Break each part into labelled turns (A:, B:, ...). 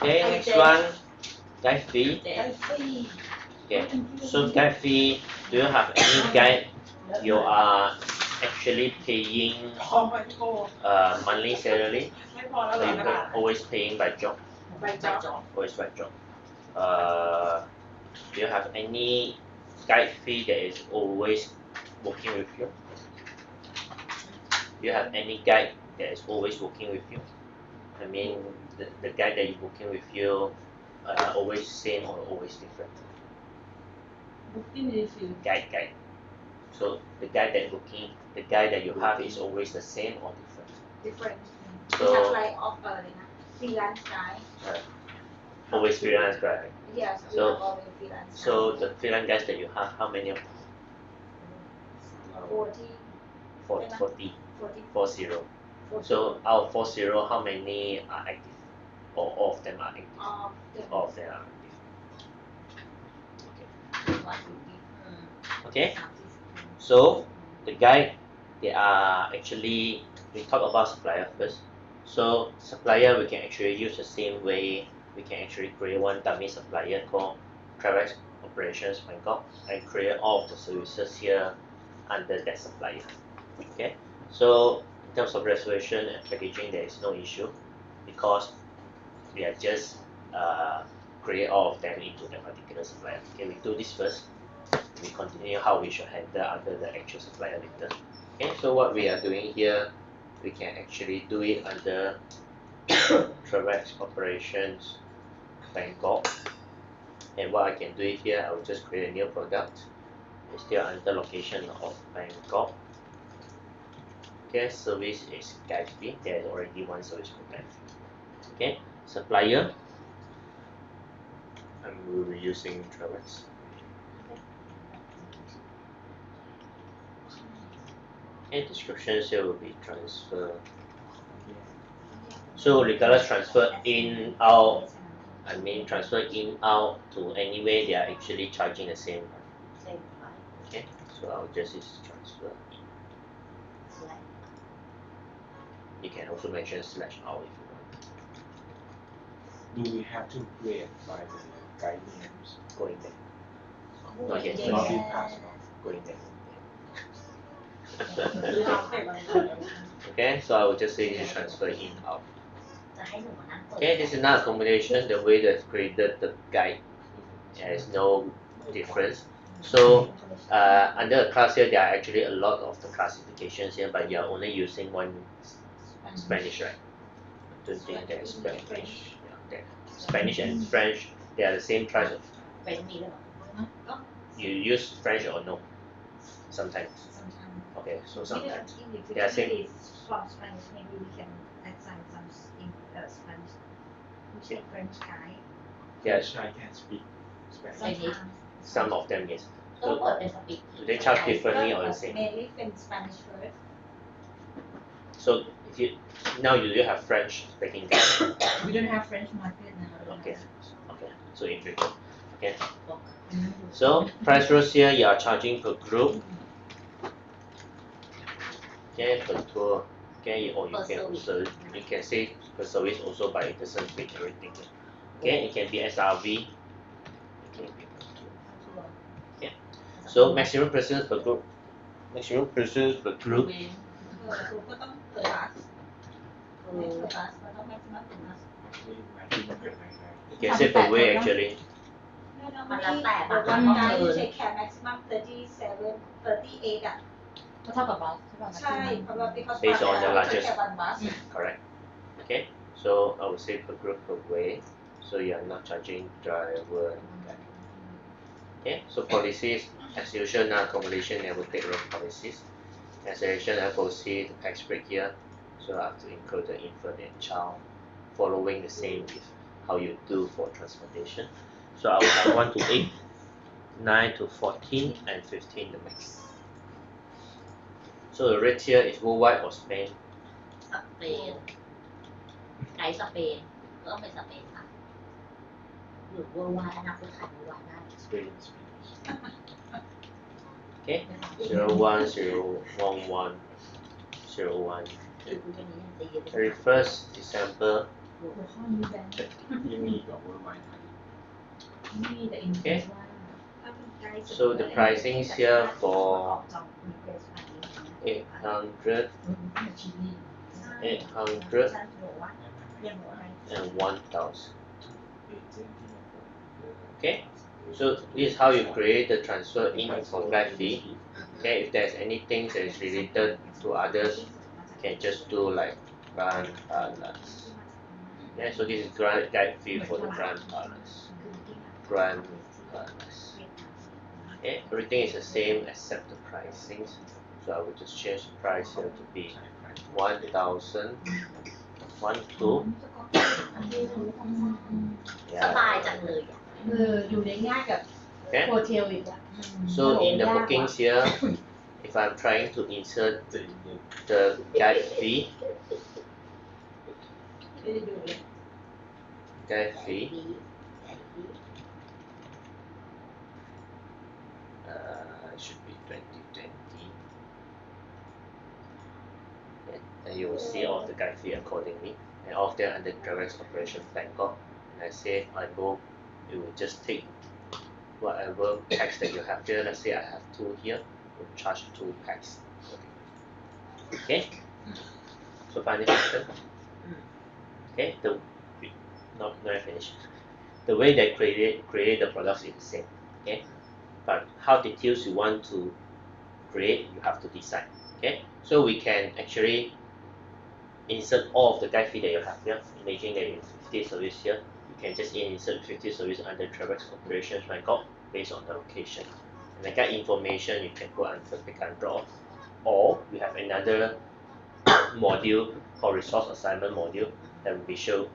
A: Okay, next one, guide fee. Okay, so guide fee, do you have any guide you are actually paying monthly salary? Or you always paying by job? Always by job. Do you have any guide fee that is always working with you? Do you have any guide that is always working with you? I mean, the guide that is working with you, always same or always different? Guide. So the guide that you have is always the same or different? So
B: We have like offer freelance guy.
A: Always freelance guy.
B: Yes, we
A: So
B: have always freelance guy.
A: So the freelance guys that you have, how many of them? 40. 40. So out of 40, how many are active? Or all of them are active? All of them are active. Okay. So the guide, they are actually, we talk about supplier first. So supplier, we can actually use the same way. We can actually create one dummy supplier called Travex Operations Bangkok and create all of the services here under that supplier. Okay. So in terms of reservation and packaging, there is no issue because we are just create all of them into that particular supplier. Okay, we do this first. We continue how we should handle under the actual supplier later. Okay, so what we are doing here, we can actually do it under Travex Operations Bangkok. And what I can do it here, I will just create a new product. It's still under location of Bangkok. Okay, service is guide fee. There is already one service for guide fee. Okay, supplier. I'm reusing Travex. Okay, descriptions here will be transfer. So regardless transfer in, out, I mean transfer in, out to anywhere, they are actually charging the same. Okay, so I'll just use transfer. You can also mention slash out if you want.
C: Do we have to create by the guide names?
A: Going there. Not yet.
C: Not in past,
A: Going there. Okay, so I will just say you transfer in, out. Okay, this is not accommodation. The way that's created the guide, there is no difference. So under the class here, there are actually a lot of the classifications here, but you are only using one Spanish, right? I don't think that is Spanish. Yeah, Spanish and French, they are the same price of. You use French or no? Sometimes. Okay, so sometimes. They are same.
B: From Spanish, maybe we can add some in Spanish. We say French guy.
A: Yes.
C: I can speak Spanish.
A: Some of them, yes. So, do they charge differently or the same?
B: Mainly in Spanish first.
A: So if you now you do have French speaking guys.
B: We don't have French market now.
A: Okay. Okay. So in Britain. Okay. So price rules here, you are charging per group. Okay, per tour. Okay, or you can also you can say per service also, but it doesn't fit everything. Okay, it can be SRV. Okay. So maximum persons per group. Maximum persons per group. You can say per way actually.
B: No, normally one guy you take care maximum 38
A: Based on the largest.
B: one bus.
A: Correct. Okay. So I would say per group per way. So you are not charging driver and guide. Okay. So policies, as usual, non-accommodation never take room policies. Cancellation FOC, the tax break here. So I have to include the infant and child, following the same with how you do for transportation. So I will have 1 to 8, 9 to 14, and 15 the max. So the rate here is worldwide or Spain?
D: Spain.
A: Okay. 01, 011, 01. 31st December.
C: ยังมีกับเวอร์ไมน์ไทย
A: Okay.
B: ถ้าเป็นไกด์
A: So the pricing is here for 800, 800, and 1,000. Okay. So this is how you create the transfer in for guide fee. Okay. If there's anything that is related to others, you can just do like grant balance. Okay. So this is grant guide fee for the grant balance. Grant balance. Okay. Everything is the same except the pricing. So I will just change the price here to be 1,000, 1,200.
D: สบายจังเลยอ่ะ
E: อยู่ได้ง่ายกับ
A: Okay.
E: โฮเทลอีกอะ
A: So in the bookings here, if I'm trying to insert
C: จะเย็น
A: the guide fee,
E: ไม่ได้ดูเลย
A: guide fee, it should be 2020. Okay. And you will see all of the guide fee accordingly, and all of them under Travex Operation Bangkok. And I say I go, it will just take whatever packs that you have here. Let's say I have 2 here, we'll charge 2 packs. Okay. So final question. Okay. Not finished. The way they create the products is the same. Okay. But how details you want to create, you have to decide. Okay. So we can actually insert all of the guide fee that you have here. Imagine that you have 50 service here. You can just insert 50 service under Travex Operations Bangkok based on the location. And the guide information you can go and pick and draw. Or we have another module called resource assignment module that will be showing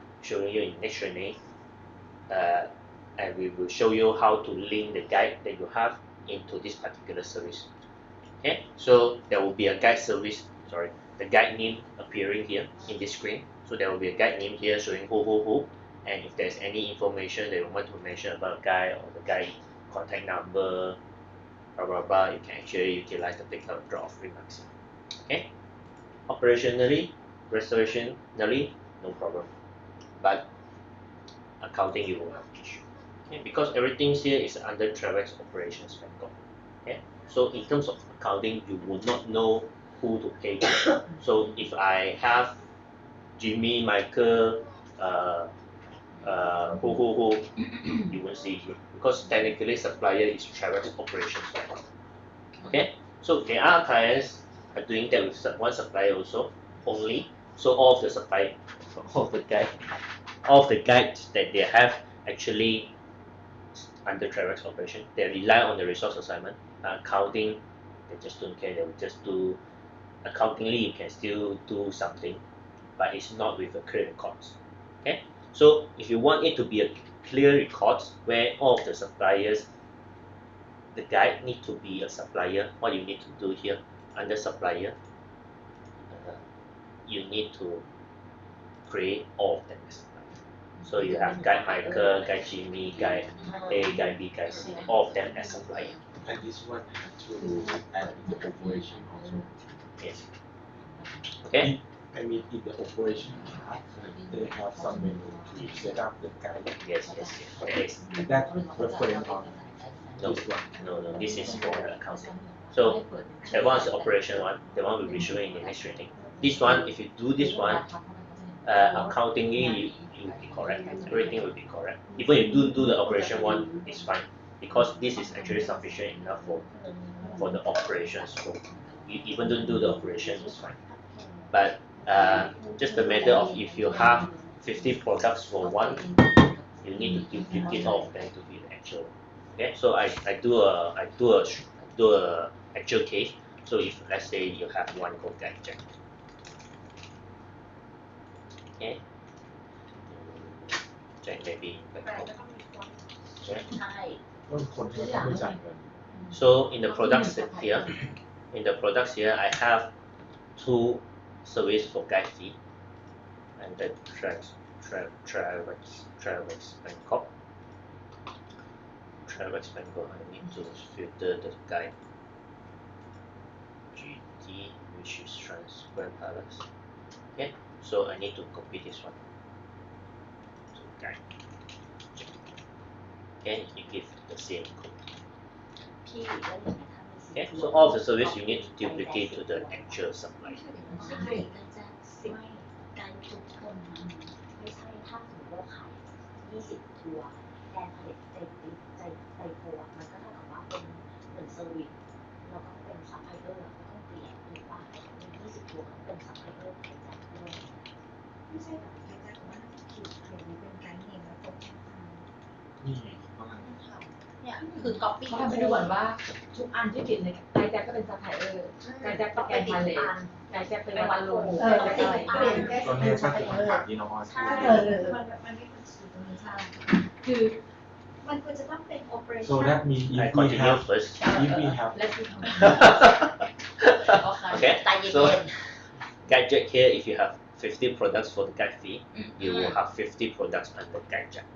A: you in next training. And we will show you how to link the guide that you have into this particular service. Okay, so there will be a guide service, the guide name appearing here in this screen. So there will be a guide name here showing who, and if there's any information that you want to mention about a guide or the guide contact number, blah blah blah, you can actually utilize the pick up draw of remarks. Okay, operationally, restorationally, no problem, but accounting you will have issue. Okay, because everything here is under Travex Operations Bangkok. Okay, so in terms of accounting, you would not know who to pay to. So if I have Jimmy, Michael, who, you won't see here because technically supplier is Travex Operations Bangkok. Okay, so there are clients are doing that with one supplier also only. So all of the supply, all of the guides that they have actually under Travex Operation, they rely on the resource assignment. Accounting, they just don't care. They will just do accountingly. You can still do something, but it's not with a clear records. Okay, so if you want it to be a clear records where all of the suppliers, the guide need to be a supplier. What you need to do here under supplier, you need to create all of them as supplier. So you have guide Michael, guide Jimmy, guide A, guide B, guide C, all of them as supplier.
C: and this one has to add in the operation also.
A: Yes. Okay.
C: I mean, in the operation part, they have some menu to set up the guide.
A: Yes. There is.
C: That reference on
A: No,
C: this one.
A: no. This is for the accounting. So that one is the operation one. The one will be showing in the next training. This one, if you do this one, accountingly you will be correct. Everything will be correct. Even if you do the operation one, it's fine because this is actually sufficient enough for the operations. So you even don't do the operation, it's fine. But just a matter of if you have 50 products for one, you need to duplicate all of them to be the actual. Okay, so I do a actual case. So if let's say you have one code guide check. Okay. Check maybe.
B: แต่ก็ต้องมีคน
A: Okay.
D: ใช่
C: ต้นคนที่ต้องไปจ่ายเงิน
A: So in the products here, I have 2 service for guide fee and the Travex Bangkok. Travex Bangkok, I need to filter the guide GT, which is Transparent Palace. Okay, so I need to copy this one. So guide. Okay, you give the same code.
D: พี่แล้วอย่างนี้ถ้ามีสิบ
A: Okay,
D: ตัว
A: so all of the service you need to duplicate to the actual supply.
D: ใช่ก็จะ10การทุกคนไม่ใช่ถ้าสมมติเราขาย20 ตัวแทนผลิตใจตัวมันก็เท่ากับว่าเป็นเหมือนเซอร์วิสเราก็เป็นซัพพลายเออร์ก็ต้องเปลี่ยนหรือว่า20 ตัวก็เป็นซัพพลายเออร์ขายจากด้วย
B: ไม่ใช่แบบใครจะว่าน่าจะขีดเขียนเป็นไกด์เนมแล้วตรงข้าง
C: นี่ไงเขากำลัง
D: เนี่ยคือ copy
E: เขาทำไปดูก่อนว่าทุกอันที่ติดในไกด์แจ็คก็เป็นซัพพลายเออร์ไกด์แจ็คเป็นแกนพาเลทไกด์แจ็คเป็นวันลง
B: ๆ
E: ไกด์แจ็คอะไร
B: เปลี่ยนแค่
C: ตัวนี้ก็คือคำถามที่น้องออยพูด
B: มันไม่ควรขีดตรงนี้ใช่
E: คือ
B: มันควรจะต้องเป็น operation
C: so that means
A: I
C: if we
A: continue
C: have
A: first.
C: if we have
E: let's do
A: Okay,
D: ใจเย็น
A: so gadget here, if you have 50 products for the guide fee, you will have 50 products under gadget.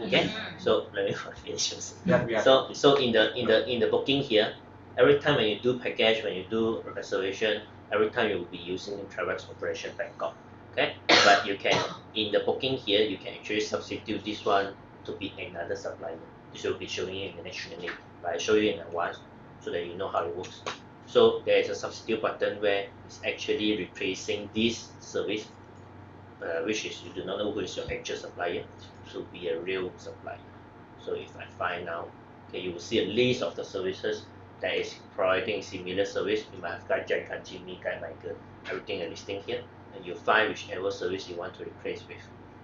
A: Okay, so let me finish this.
C: that we are
A: So in the booking here, every time when you do package, when you do reservation, every time you will be using Travex Operation Bangkok. Okay, but you can in the booking here, you can actually substitute this one to be another supplier. This will be showing you in the next training, but I show you in advance so that you know how it works. So there is a substitute button where it's actually replacing this service, which is you do not know who is your actual supplier, to be a real supplier. So if I find now, okay, you will see a list of the services that is providing similar service. You might have Guide Jack, Guide Jimmy, Guide Michael, everything are listing here, and you find whichever service you want to replace with.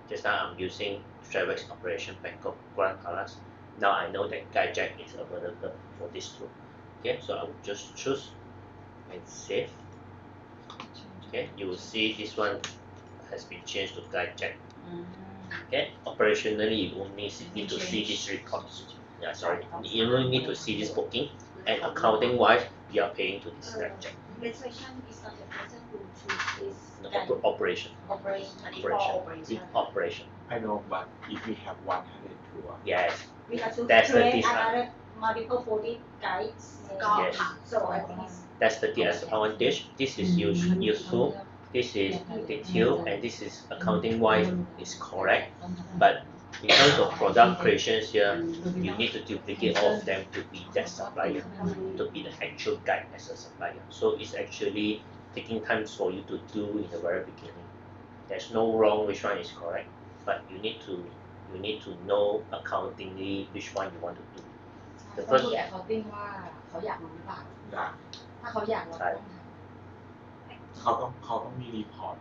A: Just now I'm using Travex Operation Bangkok Grand Palace. Now I know that Guide Jack is available for this two. Okay, so I will just choose and save. Okay, you will see this one has been changed to Guide Jack. Okay, operationally you only need to see this reports. Yeah, sorry, you only need to see this booking, and accounting wise, you are paying to this Guide Jack.
B: reservation is not the person who choose
A: No,
B: this
A: operation.
D: operation อันนี้
A: Operation.
D: for operation
A: With operation.
C: I know but if we have 100 tour
A: Yes.
B: we have to
A: That's the
B: create
A: design.
B: another multiple 40 guides
A: Yes.
B: so I think it's
A: That's the disadvantage. This is useful. This is detailed, and this is accounting wise is correct. But in terms of product creations here, you need to duplicate all of them to be that supplier, to be the actual guide as a supplier. So it's actually taking time for you to do in the very beginning. There's no wrong which one is correct, but you need to know accountingly which one you want to do. The
E: ต้อง
A: first
E: ดูแอคเคาท์ติ้งว่าเขาอยากรู้หรือเปล่า
C: อยาก
E: ถ้าเขาอยากเราต้องท
C: เขาต้องมีรีพอร์ต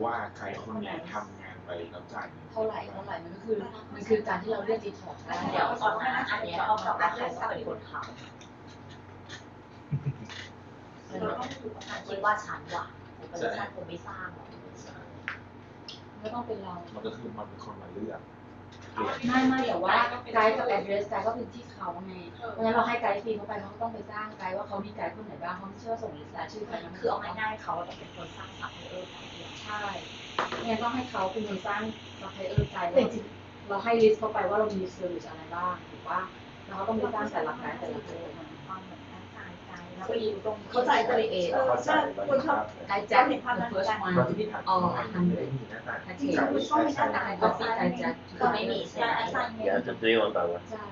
C: ว่าใครคนไหนทำงานไปแล้วจ่ายเงิน
E: ำเท่าไหร่มันคือการที่เราเรียกรีพอร์ตได้
D: เดี๋ยวตอนนั้นอันเนี้ยเอาแบบว่าใครจะเป็นคนทำคิดว่าฉันว่ะโอเปอเรชั่นคงไม่สร้างหรอก
E: ไม่ต้องเป็นเรา
C: มันก็คือมันเป็นคนมาเลือก
E: ไม่แต่ว่าไกด์กับ address ไกด์ก็เป็นที่เขาไงเพราะฉะนั้นเราให้ไกด์ฟรีเขาไปเขาก็ต้องไปสร้างไกด์ว่าเขามีไกด์คนไหนบ้างเขาไม่เชื่อส่งลิสต์รายชื่อไกด์มา
D: คือเอาง่ายๆเขาจะเป็นคนสร้างซัพพลายเออร์ของเอง
E: ใช่งั้นต้องให้เขาเป็นคนสร้างซัพพลายเออร์ไกด์แต่จริงๆเราให้ลิสต์เขาไปว่าเรามีเซอร์วิสอะไรบ้างถูกป่ะแล้วเขาต้องไปสร้างแต่ละไกด์แต่ละตัว
B: ความเหมือนกันตายใจ
E: แล้วก็อยู่ตรง
B: เข้าใจตัวเอง
C: เข้าใจแล้วนะครับ
E: ไกด์แจ็ค the first one
C: เราที่ผ่านมาไม่ได้มีหน้าต่าง
E: จริงๆมันก็ไม่ใช่ต่างกันที่ไกด์แจ็ค
D: คือไม่มีใช่ไหม
A: you have to do it one by one.
E: ใช่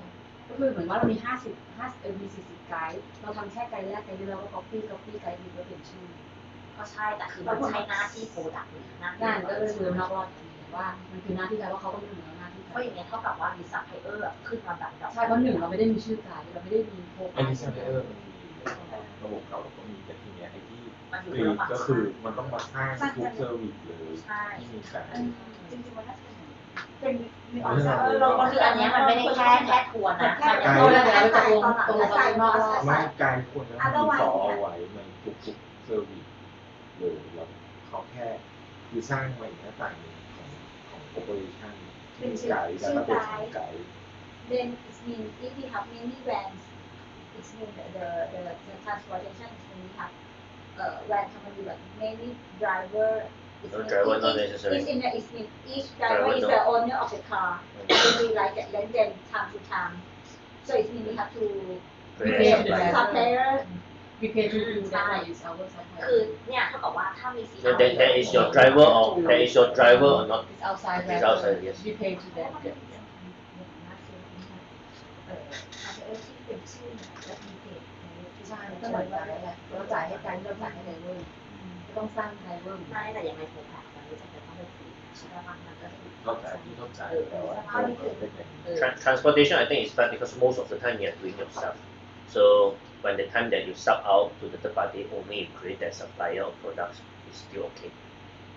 E: ก็คือเหมือนว่าเรามี50มี40ไกด์เราทำแค่ไกด์แรกไกด์เดียวเราก็ copy ไกด์ดีก็เปลี่ยนชื่อ
D: ก็ใช่แต่คือมันใช้หน้าที่โปรดักต์หรือหน้าที่
E: นั่นก็เลยนอกรอบว่ามันคือหน้าที่ไกด์ว่าเขาต้องมีหน้าที่
D: เพราะอย่างเงี้ยเท่ากับว่ามีซัพพลายเออร์ขึ้นมาแบบ
E: ใช่เพราะหนึ่งเราไม่ได้มีชื่อไกด์เราไม่ได้มีโปรไก
C: ไอ้ที่
E: ด์
C: ซัพพลายเออร์มันมีระบบเก่าเราก็มีแต่ทีเนี้ยไอ้ที่
D: มันอยู่
C: คือ
D: ระหว่าง
C: ก็คือมันต้องมาสร้างทุกเซอร์วิสเลยที่มีการ
B: จริงๆมันน่าจะเป็นมีออน
D: คืออันเนี้ยมันไม่ได้แค่ทัวร์นะมันยัง
E: โอ้แล้วเดี๋ยวเราจะลงตรงกับนอกรอบ
C: ร่างกายควรจะต้องมีต่อเอาไว้ในทุกๆเซอร์วิสเลยแล้วเขาแค่คือสร้างมาอีกหน้าต่างหนึ่งของโอเปอเรชั่นที่มีไกด์แล้วก็เป็นทางไกด์
B: then it means if we have many vans it means that the transportation is when we have van company but many driver it
A: No
B: means
A: driver, not
B: each
A: necessary.
B: it means each driver
A: Driver,
B: is
A: no.
B: the owner of the car and we like lend them time to time so it means we have to
A: Create
B: create
A: supplier.
B: supplier
E: we pay to do that like is our
D: คือ
E: supplier
D: เนี่ยเท่ากับว่าถ้ามี
A: So
D: CR
A: that is your driver or not?
E: it's outside
A: It's
E: driver
A: outside, yes.
E: we pay to
B: เพราะ
E: them
B: ว่ามันมีเรื่องที่เป็นชื่อเนี่ยและมีเพจใน
E: ใช่ก็เหมือนกันแหละเราจ่ายให้ไกด์เราจ่ายให้ไดเวอร์ก็ต้องสร้างไดเวอร์
D: ไม่แต่ยังไงโปรแกรมมันจะเป็นต้องไปคุยใช่ไหมมันก็จะมี
C: เข้าใจที่เข้าใจแต่ว่าเราเปิดได้เป็น
A: Transportation, I think is fine because most of the time you are doing yourself. So when the time that you sub out to the third party, only you create that supplier of products is still okay.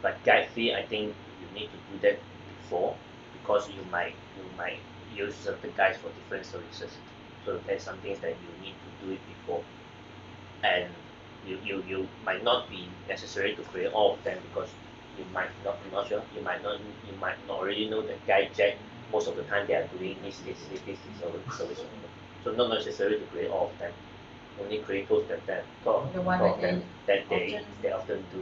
A: But guide fee, I think you need to do that before because you might use certain guides for different services. So there's some things that you need to do it before, and you might not be necessary to create all of them because you might not I'm not sure you might not already know that guide Jack most of the time they are doing this service. So not necessary to create all of them. Only create those that
E: The one
A: of
E: that
A: them that they
E: often-
A: often do.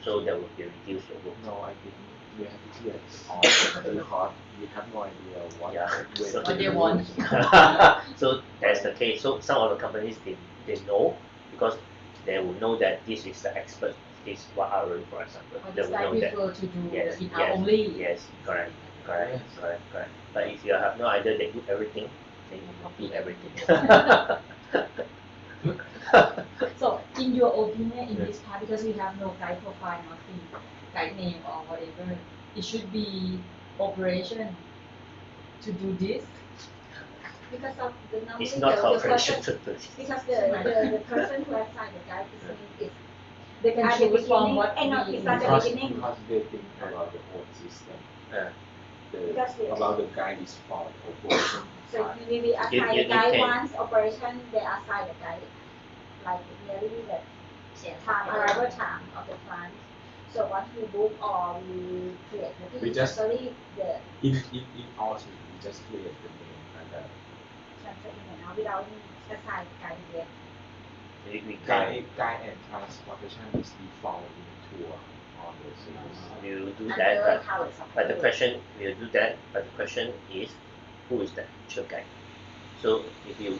A: So that will be reduce your work.
C: No, I think we have to clear all because we have no idea what
A: Yeah.
E: What they want.
A: So that's the case. So some of the companies they know because they will know that this is the expert. This what I run, for example.
E: or
A: They
E: this
A: will
E: guy
A: know that.
E: prefer to do
A: Yes,
E: the in-house
A: yes,
E: only
A: yes, correct. But if you have no idea they do everything, then you will do everything.
E: So, in your opinion, in this part, because we have no guide profile, nothing, guide name or whatever, it should be operation to do this.
B: because of the normally
A: It's not
B: the
A: cooperation
B: person
A: to do this.
B: because the person who has signed the guide is
E: They can
B: at the
E: choose from
B: beginning
E: what
B: and not
E: we
B: it's at the
C: because
B: beginning
C: they think about the whole system.
A: Yeah.
B: Because they-
C: About the guide is for the operation.
B: so we will assign
A: you
B: the guide
A: can-
B: once operation they assign the guide like really the
D: เสีย
B: time
D: ค่า
B: arrival time of the client so once we book or we create booking
C: We just-
B: history the
C: In all, we just create the name and the
B: transfer in and out without assign guide yet
A: We can
C: guide and transportation is default in tour on the service.
A: you do
D: อัน
A: that,
D: เดอ
A: but
D: ร์ทาวเวอร์ซัพพ
A: But the question we'll do that. But the question is, who is the actual guy? So if you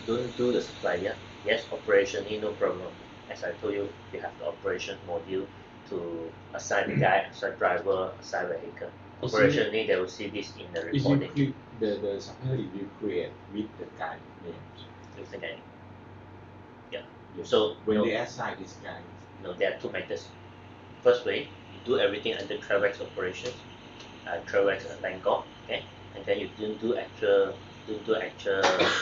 A: don't do the supplier, yes, operationally no problem. As I told you, you have the operation module to assign the guy, assign driver, assign vehicle. Operationally, they will see this in the
C: If you
A: reporting.
C: click the supplier, if you create with the guide names.
A: With the guy. Yeah.
C: Yes.
A: So
C: when
A: no,
C: they assign this guide,
A: no, there are two methods. First way, you do everything under Travex operations, Travex Bangkok, okay, and then you don't do actual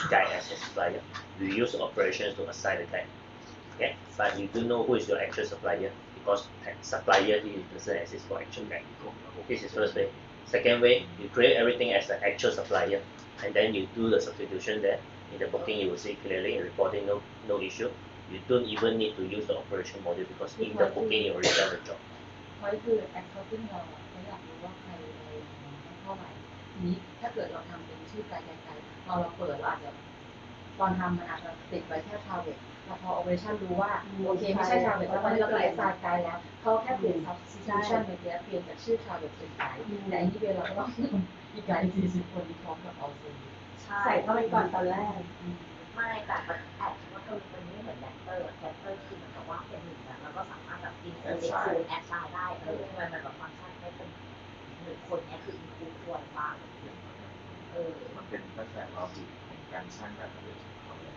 A: guide as a supplier. You use operations to assign the guide, okay, but you don't know who is your actual supplier because supplier here doesn't exist for actual guide. This is first way. Second way, you create everything as an actual supplier, and then you do the substitution there. In the booking, you will see clearly in reporting, no issue. You don't even need to use the operation module because in the booking you already done the job.
E: เพราะคือ accounting เราอะเขาอยากรู้ว่าใครอะไรยังไงเท่าไหร่ทีนี้ถ้าเกิดเราทำเป็นชื่อไกด์พอเราเปิดเราอาจจะตอนทำมันอาจจะติดไว้แค่ target แต่พอ operation รู้ว่าโอเคไม่ใช่ target แล้วตอนนี้เราเปลี่ยน assign ไกด์แล้วเขาแค่เปลี่ยน substitution เมื่อกี้เปลี่ยนจากชื่อ target เป็นไกด์แต่อันนี้เป็นเราก็ต้องอีกไกด์40 คนที่พร้อมกับเอาเซอร์
D: ใช่
B: ใส่เข้าไปก่อนตอนแรก
D: ไม่แต่มันแอบว่าเธอเป็นไม่เหมือนแดนเซอร์คือเหมือนกับว่าเป็นหนึ่งแล้วก็สามารถแบบอินคูดแอดไซน์ได้ทำไมมันแบบฟังก์ชันไม่เป็นหนึ่งคนเนี้ยคืออินคูดตัวบ้าง
C: มันเป็นตั้งแต่ลอจิกของการสร้างการทำงานของเขาเลย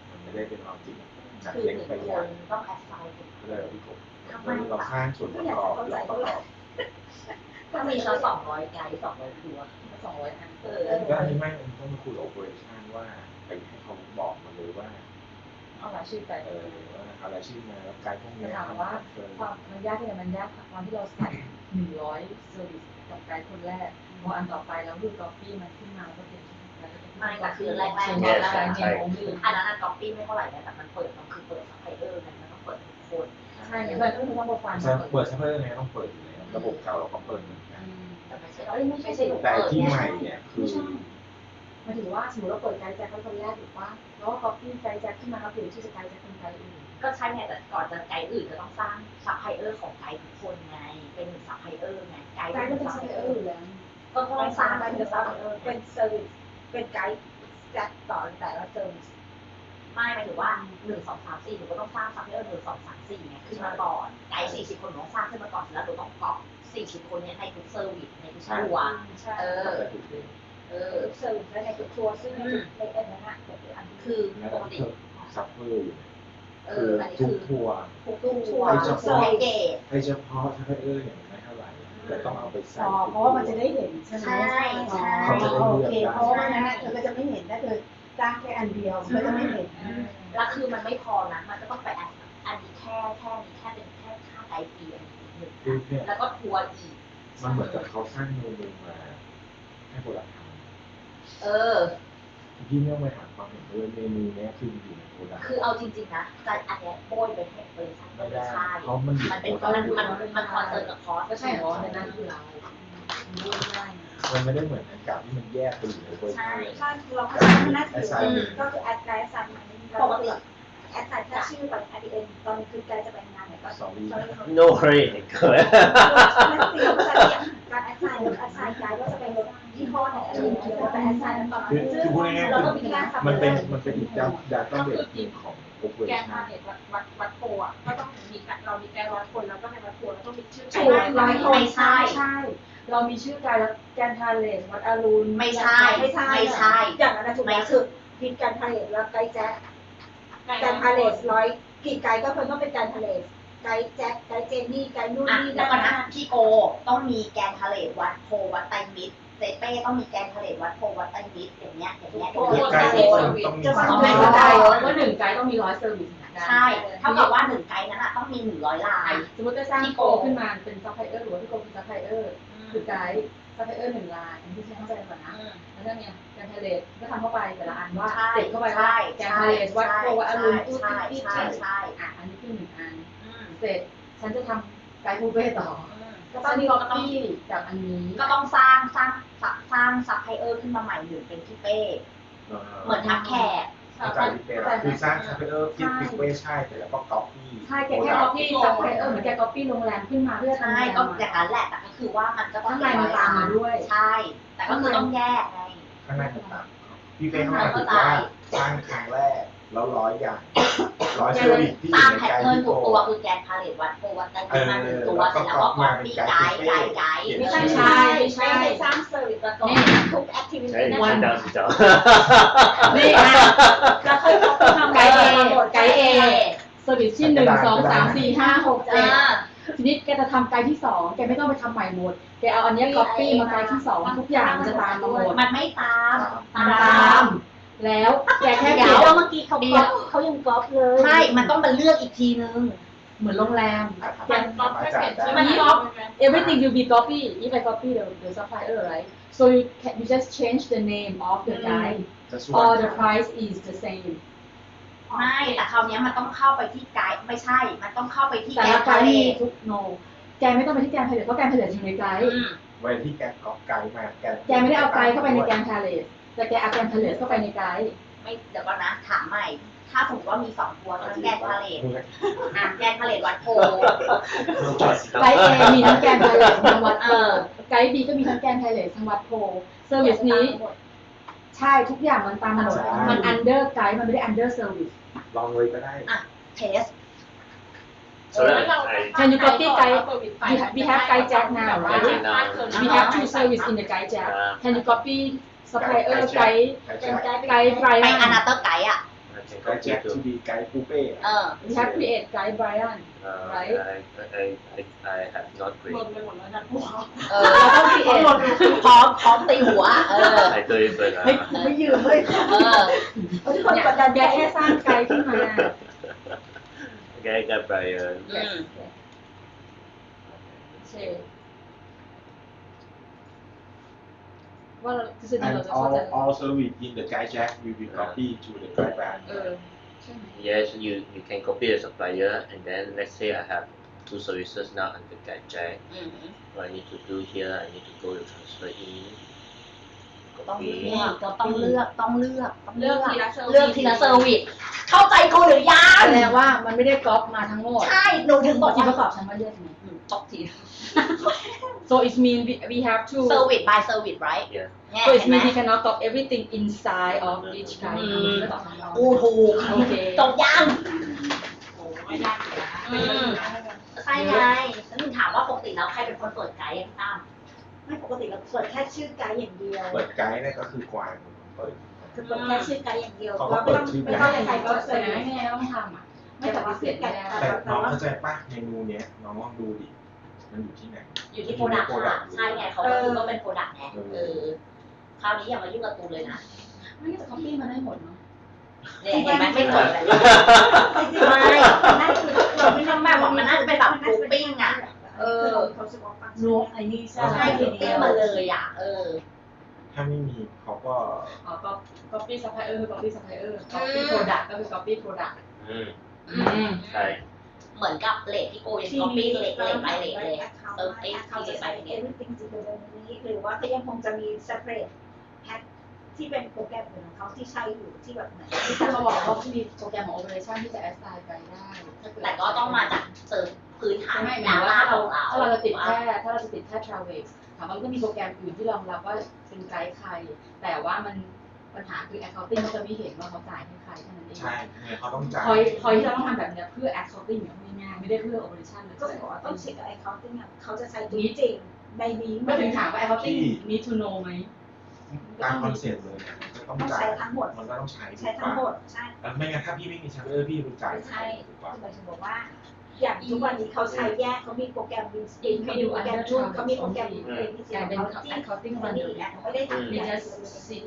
C: มันไม่ได้เป็นลอจิกจาก
D: คือ
C: เล็ก
D: หนึ่ง
C: ไป
D: ค
C: ใหญ่
D: นต้องแอดไซน์เป็น
C: ก็เลยพี่กบเราสร้างส่วนประกอบแล้วประกอบ
D: ถ้ามีเรา200 ไกด์200 ตัว
E: 200 อัน
C: ก็อันนี้ไม่ต้องมาคุยกับโอเปอเรชั่นว่าไปให้เขาบอกมาเลยว่า
E: เอารายชื่อไกด์
C: ว่าอะไรชื่อมาแล้วการพวกนี้
E: ถามว่าความมันยากที่ไหนมันยากตอนที่เราใส่100เซอร์วิสกับไกด์คนแรกพออันต่อไปแล้วรูด copy มันขึ้นมาแล้วก็เปลี่ยนชื่อไกด์
D: ไม่แต่คือแรกๆ
E: เขียน
D: เนี่ย
E: ไกด์เนม only
D: อันนั้นก๊อปปี้ไม่เท่าไหร่นะแต่มันเปิดมันคือเปิดซัพพลายเออร์มันต้องเปิดทุกคน
E: ใช่เนี่ยมันก็คือต้องโปรไฟล์
C: เปิดซัพพลายเออร์ไงต้องเปิดอยู่แล้วระบบเก่าเราก็เปิดเหมือนกัน
D: แต่ไม่ใช่ไม่ใช่หนู
C: แต่
D: เปิด
C: ที่ใหม่เนี่ยคือ
E: หมายถึงว่าสมมติเราเปิดไกด์แจ็คคนแรกถูกปะแล้วก็ copy ไกด์แจ็คขึ้นมาแล้วเปลี่ยนชื่อไกด์แจ็คเป็นไกด์อื่น
D: ก็ใช่ไงแต่ก่อนจะไกด์อื่นก็ต้องสร้างซัพพลายเออร์ของไกด์ทุกคนไงเป็นหนึ่งซัพพลายเออร์ไงไกด์
B: ไกด์มันเป็นซัพพลายเออร์อยู่แล้ว
D: ก็ต้องสร้าง
B: ไป
D: เป็น
B: เป็น
D: ซัพพลายเออร์
B: เป็นเซอร์วิสเป็นไกด์แจ็คต่อแต่ละเซอร์วิส
D: ไม่หมายถึงว่า1 2 3 4หนูก็ต้องสร้างซัพพลายเออร์1 2 3 4เนี่ยขึ้นมาก่อนไกด์40 คนหนูต้องสร้างขึ้นมาก่อนแล้วหนูต้องเกาะ40 คนเนี่ยในทุกเซอร์วิสในทุกตัว
B: ใช่
C: แต่ถูกเลย
B: ทุกเซอร์วิสและในทุกทัวร์ซึ่งในอันนั้นอ่ะอัน
D: คือ
C: แล้ว
D: ปกติ
C: ซัพเฟอร์อยู่ คือ
D: อันนี้
C: ทุ
D: คื
C: ก
D: อ
C: ทัวร์
D: ทุกตัว
C: ไอ้เฉพาะ
D: แพ็กเกจ
C: ไอ้เฉพาะซัพพลายเออร์เนี่ยมันไม่เท่าไหร่แต่ต้องเอาไปใส่
E: เพราะว่ามันจะได้เห็นใช่ไหม
D: ใช่ใช่
E: โอเคเพราะว่าไม่งั้นเธอก็จะไม่เห็นถ้าเธอจ้างแค่อันเดียวมันก็จะไม่เห็น
D: แล้วคือมันไม่พอนะมันก็ต้องไปอันนี้แค่นี้แค่เป็นแค่ค่าไกด์ฟรีอันนี้หนึ่ง
C: คือเนี่ย
D: แล้วก็ทัวร์อีก
C: มันเหมือนกับเขาสร้างเมนูมาให้โปรดักต์ท
D: เออ
C: ำพี่ไม่ต้องไปหาความเห็นเลยเมนูเนี้ยคืออยู่ในโปรดักต์
D: คือเอาจริงๆนะการอันเนี้ยโบยไปให้บริษัทก็ไม่ใช่
C: เพราะมันอยู่
D: มันเป็น
C: โปรดักต์
D: มันคอนเซิร์นกับคอส
E: ก็ใช่เหรอในนั้นคือเราด้วยได้
C: มันไม่ได้เหมือนกับที่มันแยกไปอยู่ในโปรดักต์
B: ใช่เราก็ใช้หน้าที่ก็คือแอดไกด์ซันมัน
D: ปกติ
B: แอดไซน์ถ้าชื่อแบบ IDN ตอนนี้คือไกด์จะเป็นงานเนี่ยก็
C: Sorry
A: No worry เกิด
B: นั่นสิเราก็จะเรียกการแอดไซน์หรือแอดไซน์ไกด์ก็จะเป็นยี่ห้อไหนอะไรอย่างเงี้ยแต่แอดไซน์นั้นตอน
C: คือ
B: นั้น
C: คือพูดง่ายๆ
B: เรา
C: คื
B: ก็
C: อ
B: มีแค่ซับ
C: มันเป็นอีกดาต้าเบสของโอเปอเร
F: แกน
C: ชั่
F: พาน เน็ตวัดโพอ่ะก็ต้องมีเรามีแกนวัดคนแล้วก็ในวัดโพแล้วต้องมีชื่อ
B: ถูกร้อยคน
D: ไม่ใช่
E: ใช่ เรามีชื่อการแล้วแกนทาเลสวัดอรุณ
D: ไม่ใช่
B: ไม่ใช่
D: ไม่ใช่
B: อย่างนั้นถูกไหมคือพิดการพาเลทแล้วไกด์แจ็คการพาเลท100กี่ไกด์ก็เพิ่มต้องเป็นการพาเลทไกด์แจ็คไกด์เจนนี่ไกด์นู่น
D: อ่ะ
B: นี่
D: แล้ว
B: นั่น
D: ก็นะพี่โกต้องมีแกนทะเลวัดโพวัดไตรมิตรเจเป้ต้องมีแกนทะเลวัดโพวัดไตรมิตรอย่างเงี้ย
C: คือใกล้ทุกคนต้องมี
B: จะ
C: ความ
B: ทำ
E: ไม่
B: ให้
E: เข้า
B: เข้า
E: ใจ
B: ใจ
E: ว่า1ไกด์ต้องมี100เซอร์วิสเหมือนกัน
D: ใช่เท่ากับว่า1ไกด์นั้นอะต้องมี100ลาย
E: สมมติจะสร้างโกขึ้นมาเป็นซัพพลายเออร์หรือว่าพี่โกเป็นซัพพลายเออร์คือไกด์ซัพพลายเออร์1ลายอันที่ใช้เข้าใจก่อนนะแล้วก็เนี่ยแกนทาเลสก็ทำเข้าไปแต่ละอันว่า
D: ใช่
E: ติดเข้าไปว่าแกนทาเลสวัดโพวัดอรุณตู้
D: ใช่
E: ที่
D: ใช่ใช่
E: อ่ะอันนี้คือ1อันเสร็จฉันจะทำไกด์บูเฟ่ต่อ
D: ก็ต้
E: ฉั
D: อง
E: น
D: มี
E: ก๊อป
D: ก็ต้อง
E: ปี้จากอันนี้
D: ก็ต้องสร้างซัพพลายเออร์ขึ้นมาใหม่หนึ่งเป็นพี่เป้เหมือนทักแขก
C: เข้าใจที่เป็นคือสร้างซัพพลายเออร์ที่ฟิกเวใช่แต่แล้วก็ก๊อปปี้
E: ใช่แกแค่ก๊อปปี้ซัพพลายเออร์เหมือนแกก๊อปปี้โรงแรมขึ้นมาเพื่อทำ
D: ใช่
E: งาน
D: ก็อย่างนั้นแหละแต่ก็คือว่ามันก็ต้อง
E: ข้างในมันตามมาด้วย
D: ใช่ แต่ก็คือต้องแยกไง
C: ข้างในต่างๆพี่เป้เข้ามาถือว่าสร้างครั้งแรกแล้ว100 อย่าง100เซอร์วิสที่อ
D: สร้า
C: ยู่
D: ง
C: ใน
D: แพท
C: ไกด์
D: เทิร์น
C: ที่โก
D: ทุกตัวคือแกนพาเลตวัดโพวัดไตรมิตรมาหนึ่งตัวเสร็จแล้วก็ก๊อปปี้ไกด์
B: ไม่ใช่ ไม่สร้างเซอร์วิสประกอบทุกแอคทิวิ
A: ใช่
B: ตี้
A: ใช่
B: นั้น
A: ดาวสิจ๊ะ
E: นี่อ่ะ
B: แล้วค่อยเขาทำ
E: ไกด์เอ
B: หมด
E: ไกด์เอเซอร์วิสที่1 2 3 4 5 6
D: อ่า
E: 7ทีนี้แกจะทำไกด์ที่2แกไม่ต้องไปทำใหม่หมดแกเอาอันเนี้ก๊อปปี้มาไกด์ที่2ทุกอย่างมันจะตามมาหมด
D: มันไม่ตาม
E: ตาม แล้วแกแค่เป
D: เดี๋
E: ลี่
D: ย
E: ยน
D: วเมื่อกี้เขาก๊อปเขายังก๊อปเลยใช่มันต้องมาเลือกอีกทีนึง
E: เหมือนโรงแรม
F: มันก๊อปแค่เปลี่ยนชื่อ
E: มัน
F: มัน
E: ก๊
F: ก๊
E: อ
F: อ
E: ป
F: ป
E: everything will be copy if I copy the supplier right so you just change the name of the guide
C: จะส่วน
E: or the price is the same
D: ไม่แต่คราวนี้มันต้องเข้าไปที่ไกด์ไม่ใช่ มันต้องเข้าไปที่
E: แต่
D: แก
E: ละ
D: น
E: ไก
D: ทะ
E: ด์
D: เล
E: มีทุก no แกไม่ต้องไปที่แกนทะเลเพราะแกนทะเลอยู่ในไกด์
C: เวลาที่แกก๊อปไกด์มาแก
E: แกไม่ได้เอาไกด์เข้าไปในแกนทะเลแต่แกเอาแกนทะเลเข้าไปในไกด์
D: ไม่เดี๋ยวก่อนนะถามใหม่ ถ้าสมมติว่ามี2ตัวทั้งแกนทะเลแกนทะเลวัดโพ
E: ไกด์ A มีทั้งแกนทะเลทั้งวัดโพไกด์ B ก็มีทั้งแกนทะเลทั้งวัดโพเซอร์วิสนี้ใช่ทุกอย่างมันตามมาหมดมัน under ไกด์มันไม่ได้ under service
C: ลองเลยก็ได้
D: เทส
A: So that I
E: Can you copy guide? We have guide jack now, right?
A: Okay, now.
E: We have 2 service in the guide jack. Can you copy supplier guide
C: ไกด์แจ็ค
E: guide
D: ไปอ
E: Brian?
D: นาเตอร์ไกด์อ่ะ
A: I can
C: ไกด์แจ็ค
A: copy
C: ที่
A: to
C: ดีไกด์ปูเป้
E: We have create guide Brian. Right.
A: I have not
F: หล่น
A: created.
F: ไปหมดแล้วนะพวก
D: เราต้อง create พร้อมตีหัว
A: I do it, but
E: ไม่ยืมเลย
B: ทุกคนกดดัน
E: แกแค่สร้างไกด์ขึ้นมา
A: okay, I got Brian.
E: ใช่ว่าเราทฤษฎี
C: and
E: เราจะเข้าใจ
C: all service in the guide jack will be copied to the guide brand
E: ใช่ไหม
A: Yes, you can copy the supplier, and then let's say I have 2 services now under Guide Jack. What I need to do here, I need to go to transfer in, go
D: ต้องเลือกก็ต้องเลือกต้องเลือกต้อง
F: เลือกทีละเซอร์วิส
D: เลือกทีละเซอร์วิสเข้าใจกูหรือยัง
E: แสดงว่ามันไม่ได้ก๊อปมาทั้งหมด
D: ใช่หนูถึงบอก
E: ที่
D: ว่า
E: ประกอบฉันว่าเลือกไง
D: ตกที
E: so it means we have to
D: service by service right
A: Yeah.
D: เนี่ย
E: so it
D: เห็นไหม
E: means we cannot talk everything inside of each guide ไม่ตอบคำเรา
D: กูถูก
E: โอเค
D: จบยัง
F: โอ้ไม่ยากอยู่นะ
D: ใช่ไงแล้วมึงถามว่าปกติแล้วใครเป็นคนเปิดไกด์ยังตั้ม
B: ไม่ปกติเราเปิดแค่ชื่อไกด์อย่างเดียว
C: เปิดไกด์เนี่ยก็คือกวางเปิด
B: คือเปิดแค่ชื่อไกด์อย่างเดียว
C: เขาก็
B: เรา
C: เปิ
B: ไม่
C: ด
B: ต้อง
C: ชื่อไกด์
B: ไม่ต้องใครก็
E: แต่
B: เสิร์ช
E: ยังไงต้องทำอ่ะ ไม่ปฏิเสธไม่ได้
C: แต่น้องเข้าใจป่ะเมนูเนี้ยน้องลองดูดิมันอยู่ที่ไหน
D: อยู่ที่โปรดักต์ค่ะใช่ไงเขาก็คือก็เป็นโปรดักต์ไงคราวนี้อย่ามายุ่งกับตูเลยนะ
E: ไม่ได้จะ copy มาได้หมดเนาะ
D: เนี่ยเห็นไหมไม่สนเลย
B: ไม่นั่นคือเราไม่ต้อง
D: แบบว่ามันน่าจะเป็นแบบกรุ๊ปปิ้งอ่ะ
B: เขาสึกว่าฟัง
G: รู้ไอ้นี่ใช่
D: ใช่กรุ๊ปปิ้งมาเลยอ่ะ
C: ถ้าไม่มีเขาก็
E: อ๋อก็ copy supplier คือ copy supplier copy product ก็คือ copy product
A: ใช่
D: เหมือนกับเลทที่โกยังก๊อปปี้เลทไปเลทเลย
B: เขาจะใส่ everything จะอยู่ในนี้หรือว่าเขายังคงจะมี separate hack ที่เป็นโปรแกรมอื่นของเขาที่ใช้อยู่ที่แบบเหมือนที่
E: เขาบอกว่าเขามีโปรแกรมของ operation ที่จะ assign ไปได้
D: แต่ก็ต้องมาจากเสริมพื้นฐาน
E: ไม่ห
D: ดาม
E: าย
D: ต้า
E: ว่า
D: ของเรา
E: ถ้าเราจะติดแค่ travel ถามว่ามันก็มีโปรแกรมอื่นที่รองรับว่าเป็นไกด์ใคร แต่ว่ามันปัญหาคือ accounting เขาจะไม่เห็นว่าเขาจ่ายให้ใครเท่านั้นเอง
C: ใช่เนี่ยเขาต้องจ่าย
E: พอยที่เราต้องทำแบบเนี้ยเพื่อ accounting อย่างง่ายๆไม่ได้เพื่อ operation เลย
B: ก็บอกว่าต้องเช็คกับ accounting เขาจะใช้จริงในนี้
E: ก็ถึงถามว่า accounting need to know ไหม
C: ตามคอนเซ็ปต์เลยเนี่ยมันก็ต้อง
B: ต้อง
C: จ่าย
B: ใช้ทั้งหมด
C: มันก็ต้องใช้
B: ใช้ทั้งหมดใช่
C: ไม่งั้นถ้าพี่ไม่มีชักเออพี่รู้จ่าย
B: ใช่
C: ถูกป่ะ
B: หมายถึงบอกว่า อย่างทุกวันนี้เขาใช้แยกเขามีโปรแกรมวินสตินเขามีโปรแกรมจูนเขามีโปรแกรมเอ็นพีซี
E: กลาย
B: ของ
E: เป็น
B: เขาที่
E: accounting
B: ไม่
E: run
B: ได้
E: the
B: ไม่ได้ทำ
E: we just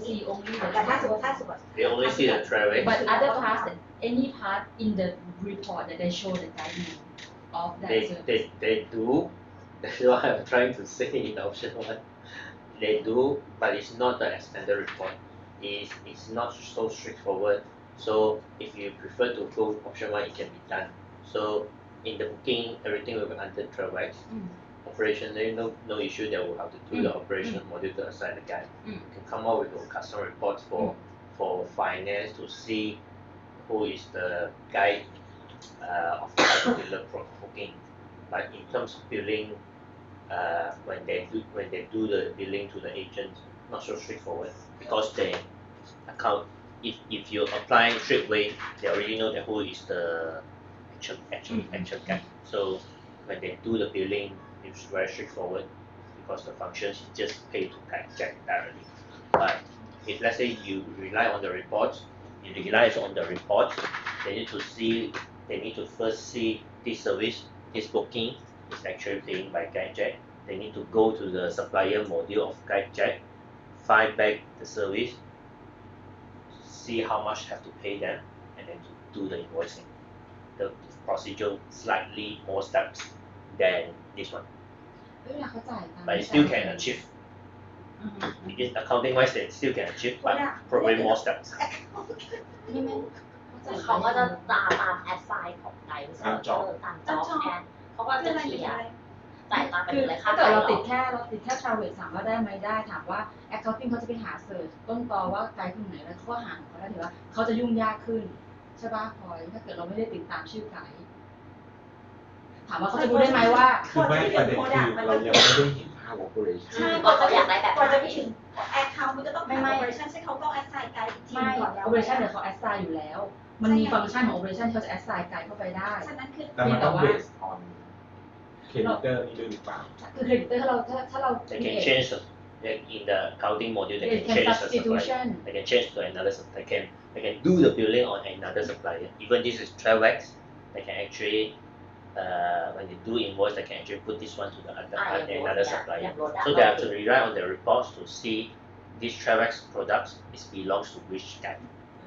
E: see only
B: แต่ถ้าสมม
E: the
B: ติ
A: they only see the traffic
E: but other parts any part in the report that they show the guideline of that service
A: they do that's what I'm trying to say in option 1 they do but it's not the extended report it's not so straightforward so if you prefer to go option 1 it can be done so in the booking everything will be under Travex operation there no issue that will have to do the operation module to assign the guide you can come up with your custom reports for finance to see who is the guide of that particular booking but in terms of billing when they do the billing to the agent not so straightforward because they account if you apply straight away they already know that who is the actual guide so when they do the billing it's very straightforward because the functions is just pay to Jack directly but if let's say you rely on the reports they need to first see this service this booking is actually paying by GuideJet they need to go to the supplier module of GuideJet find back the service see how much have to pay them and then to do the invoicing the procedure slightly more steps than this one
E: เวลาเขาจ่ายตังค์
A: but it still can achieve it accounting wise they still can achieve but probably more steps
E: ไม่
D: เขาก็จะตามแอดไซน์ของไกด์ตามจ็อบแอดเขาก็จะเคลียร์จ่ายตามไป
E: คือ
D: เลยค่า
E: ถ้าเกิด
D: ไกด์
E: เรา
D: หร
E: ติ
D: อ
E: ดแค่travel ถามว่าได้ไหมได้ถามว่า accounting เขาจะไปหาเสิร์ชต้นตอว่าไกด์คนไหนแล้วเขาก็หาของเขาได้ถือว่าเขาจะยุ่งยากขึ้นใช่ป่ะพลอยถ้าเกิดเราไม่ได้ติดตามชื่อไกด์ถามว่าเขาจะรู้ได้ไหมว่า
C: คือไม่ประเด็นคือเรายังไม่ได้เห็นภาพ operation
B: ใช่
D: ก็เขาอยากได้แบบ
B: ก่อนจะไปถึง account มันก็ต้องเป็น operation ใช่เขาก็ assign ไกด์ทีม
E: ไม่
B: ก่อนแล้ว
E: operation เดี๋ยวเขา assign อยู่แล้ว มันมีฟังก์ชันของ operation ที่เขาจะ assign ไกด์เข้าไปได้
B: ฉะนั้นคือ
C: แต่มันต้อง based on creditor นี่ด้วยหรือเปล่า
E: คือ creditor ถ้าเรา
A: they can change in the accounting module they
E: They
A: can
E: can
A: change the supplier
E: substitution.
A: they can change to another they can do the billing on another supplier even this is Travex they can actually when they do invoice they can actually put this one to the another supplier so they have to rely on the reports to see this Travex products is belongs to which guy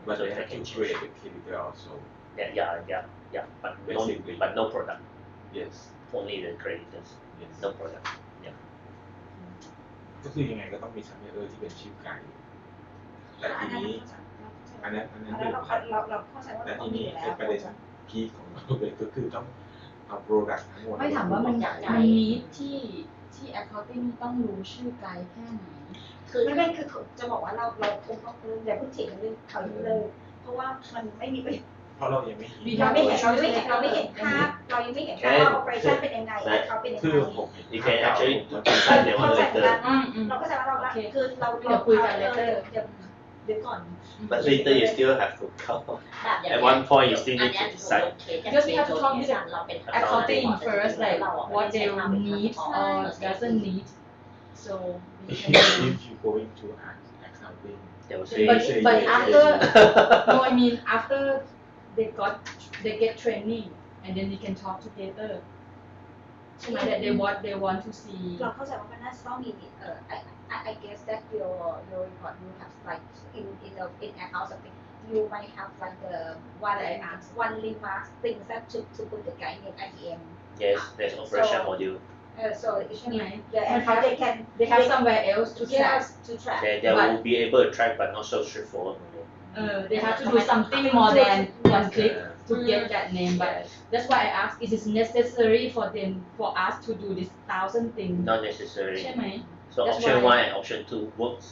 C: but
A: so
C: they
A: they
C: have
A: can
C: to
A: change
C: create the creditor also
A: yeah
C: Basically.
A: but no product
C: yes
A: only the creditors
C: yes
A: no product
C: ก็คือยังไงก็ต้องมีซัพพลายเออร์ที่เป็นชื่อไก่แต่ทีนี้อันนั้น
B: เราเข้าใจว่า
C: แต่
B: เราต้อ
C: ที
B: งมี
C: นี้
B: อยู่แล้
C: ไอ้
B: ว
C: ประเด็นพีคของเราเลยก็คือต้องเอา product ทั้งหมด
E: ไม่ถามว่ามัน
C: ไก่
E: มีที่ ที่ accounting ต้องรู้ชื่อไกด์แค่ไหน
D: คือ
B: ไม่คือจะบอกว่าเราคงต้องอย่าเพิ่งเถียงกันเรื่องเขาเลย เพราะว่ามันไม่มีประโยชน์
C: เพราะเรายังไม่เห็น
B: เราไม่เห็นภาพเรายังไม่เห็นภาพว่า operation เป็นยังไงเขาเป็นยัง
C: คื
B: ไง
C: อผมเห็น
A: You can actually decide that one later
B: เราก็จะว่าเราคือเรา
E: เดี๋ยวคุยกัน later
B: เดี๋ยวก่อน
A: but later you still have to come
D: แบบอย่าง
A: at
D: เงี้ย
A: one point you still
D: อัน
A: need
D: เนี้
A: to
D: ย
A: decide
E: Because we have to talk with
D: เราเป็น
E: accounting first like what they need or doesn't need so we
C: if
E: can
C: you going to accounting
A: they will say
E: but after no I mean after they get training and then they can talk together ใช่ไหม that they want to see
B: เราเข้าใจว่ามันน่าจะต้องมีI guess that your report you have like in account something you might have like the one remark things that to put the guide in ITM
A: yes there's operation module
B: so it
E: ใช่ไหม
B: means the and
E: they have somewhere else to track
B: to track
A: they will be able to track but not so straightforward
E: they have to do something more than one click to get that name but
A: yes
E: that's why I ask is it necessary for us to do this 1,000 things
A: not necessary
E: ใช่ไหม
A: so
E: That's
A: option
E: why-
A: 1 and option 2 works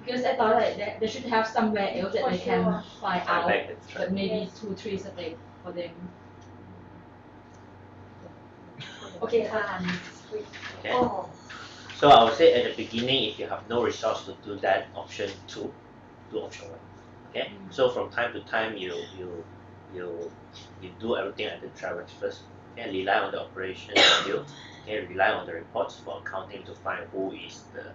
E: because I thought like that they should have somewhere else that they can find
A: find
E: out
A: back the
E: but
A: track
E: maybe 2-3 steps for them okay ค่ะ
A: okay
D: โอ้
A: so I would say at the beginning if you have no resource to do that option 2 do option 1 okay so from time to time you do everything at the travel first and rely on the operation module and rely on the reports for accounting to find who is the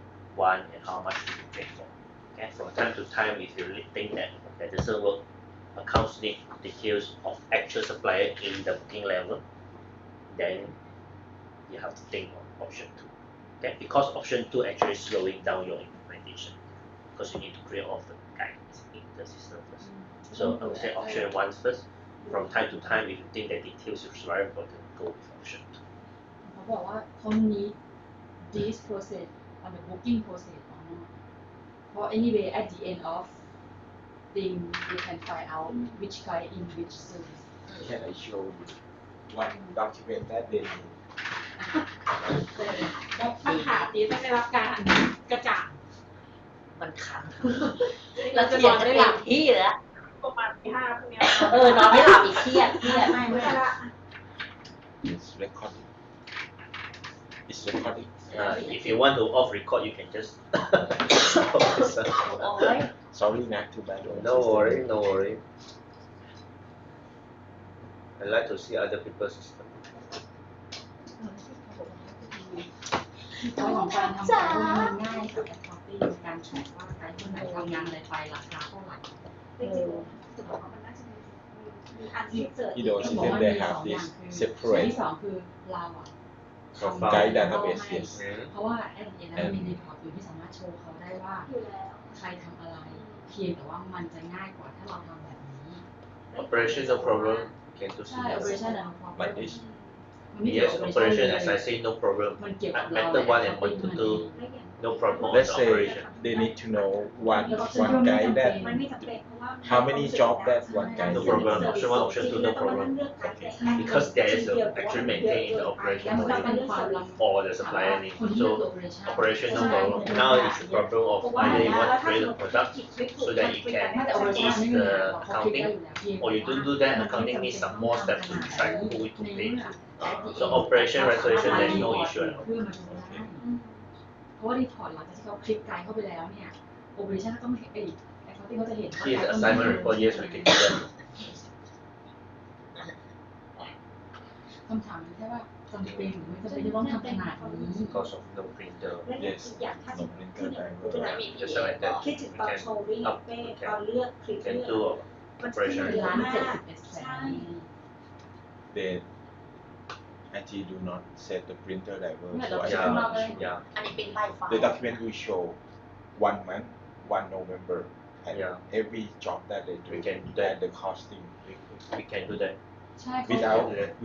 A: one and how much to be paid for okay from time to time if you really think that doesn't work accounts need details of actual supplier in the booking level then you have to think of option 2 okay because option 2 actually slowing down your implementation because you need to create all the guides in the system first so I would say option 1 first from time to time if you think that details is very important go with option 2
E: เขาบอกว่าเขา need this process on the booking process or not เพราะ anyway at the end of thing you can find out which guide in which service
C: Can I show you one document that they need
F: ปัญหาตีต้องได้รับการกระจ่าง
D: มันคัน
F: เราจะ
D: เถี
F: น
D: ย
F: อง น
D: กัน
F: ไม่
D: เต็
F: หลั
D: ม
F: บ
D: ที่แล้ว
F: ประมาณตี 5พวกเนี้ย
D: นอนไม่หลับอีกเครียด
B: ไม่ใช่ละ
C: It's recording It's recording
A: if you want to off record you can just
D: โอ้ย
C: Sorry not too bad
A: no worry I like to see other people's system
E: เพราะของการทำงานมันง่ายกับ accounting การแทร็กว่าใครคนไหนทำงานอะไรไปราคาเท่าไหร่
B: จริงๆจะบอกว่ามันน่าจะมีอันที่เจอ
C: You know
E: ต้องบอก
C: system
E: ว่า
C: they
E: มีส
C: have
E: องอ
C: this
E: ย่างคือส่วน
C: separate
E: ที่สองคือเราอะ
C: from
E: ทำ
C: guide database yes
E: เพราะว่าแอดเอ็นมันมีรีพอร์ตอยู่ที่สามารถโชว์เขาได้ว่า
B: อยู่แล้ว
E: ใครทำอะไร เพียงแต่ว่ามันจะง่ายกว่าถ้าเราทำแบบนี้
A: operation no problem can do
E: ใช่ operation อะ
C: Like this
E: มันไม่เกี่ยว
A: yes
E: กับ
A: operation
E: เลย
A: as I say no problem
E: มันเกี่ยวกับเรา
A: matter one and one to two no problem on
C: Let's
A: the
C: say
A: operation
C: they need to know one
E: มัน
C: guide that
B: มันไม่จำเป็นเพราะว่า
C: how many job that one guide
A: No problem. Option 1 option 2 no problem because there is a actually maintained in the operation
E: มัน
A: module
E: เป็นความลำ
A: or the supplier need
E: คนที่เลือก
A: so
E: operation
A: operation no problem now it's the problem of either you want to create a product so that you can
E: ไม่แต่ operation
A: ease
E: ไม่มี
A: the
E: เขาคลิก
A: accounting
E: ได้อยู่แล้ว
A: or you don't do that accounting needs some more steps to track who to pay to so operation resolution there's no issue at all
E: คือมันดูได้เพราะว่ารีพอร์ตหลังจากที่เขาคลิกไกด์เข้าไปแล้วเนี่ย operation ก็ต้องเห็นaccounting เขาจะเห็น
A: see the assignment report yes we can do that
E: คำถามแค่ว่าจำเป็นหรือไม่จำเป็นที่ต้องทำขนาดนี้
A: because of no printer
B: และอีกอย่างถ้าสมมติขึ้นคิดถึงตอนโชว์วิ่งเป้ตอนเลือกคลิป
A: can
B: เลือก
A: do
B: มันขึ้น
A: operation
B: เยอะมากใช่
C: they IT do not set the printer driver
E: Yeah,
C: so I
E: the
C: cannot
E: printer
C: show.
A: yeah
D: อันนี้เป็นใบไฟ
C: The document will show 1 month 1 November and
A: Yeah.
C: every job that they do
A: We can do
C: and
A: that.
C: the costing
A: we can do that
E: ใช่เขา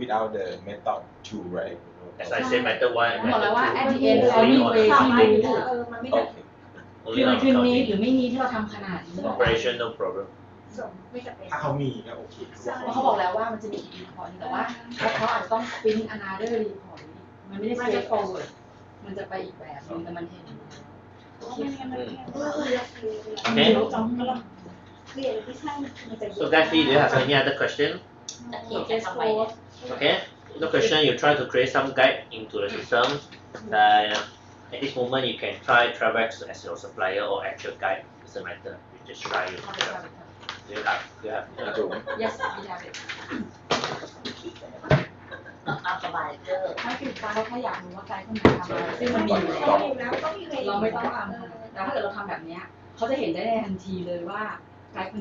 C: without the method 2 right
A: as I say matter one and
E: บอก
A: matter
E: แล้วว่า at the
A: two
E: end เขามี way
B: สา
E: ที่
B: มารถ
E: รู้
B: มันไม่ได้
C: okay
E: คือ
A: only
E: มัน
A: on
E: คือนี้
A: accounting
E: หรือไม่นี้ที่เราทำขนาดนี้
A: operation no problem
B: ส่งไม่จำเป็น
C: ถ้าเขามีก็โอเค
E: เพราะเขาบอกแล้วว่ามันจะมีอีกรีพอร์ตแต่ว่าเขาอาจจะต้อง print another report มันไม่ได้ straight forward มันจะไปอีกแบบนึงแต่มันเห็นอยู่แล้ว
B: เพราะไม่งั้นมัน
A: Okay.
B: เราจำก็เราเครียดที่ช่างมันจะ
A: So Gayatri, do you have any other question?
D: จะเขียนกันทำไมเนี่ย
A: Okay. No question. You try to create some guide into the system. Then at this moment, you can try Travex as your supplier or actual guide. Doesn't matter. You just try it. Do you have? You have.
C: ถูกไหม
E: yes we have it
D: ตามสบายเด้อ
E: ถ้าคือการเราแค่อยากรู้ว่าไกด์คนไหนทำอะไรซึ่งมันมีอยู่แล้ว
B: ต้องอยู่แล้วต้องมี
E: เราไม่ต้องทำแต่ถ้าเกิดเราทำแบบเนี้ยเขาจะเห็นได้ในทันทีเลยว่าไกด์คน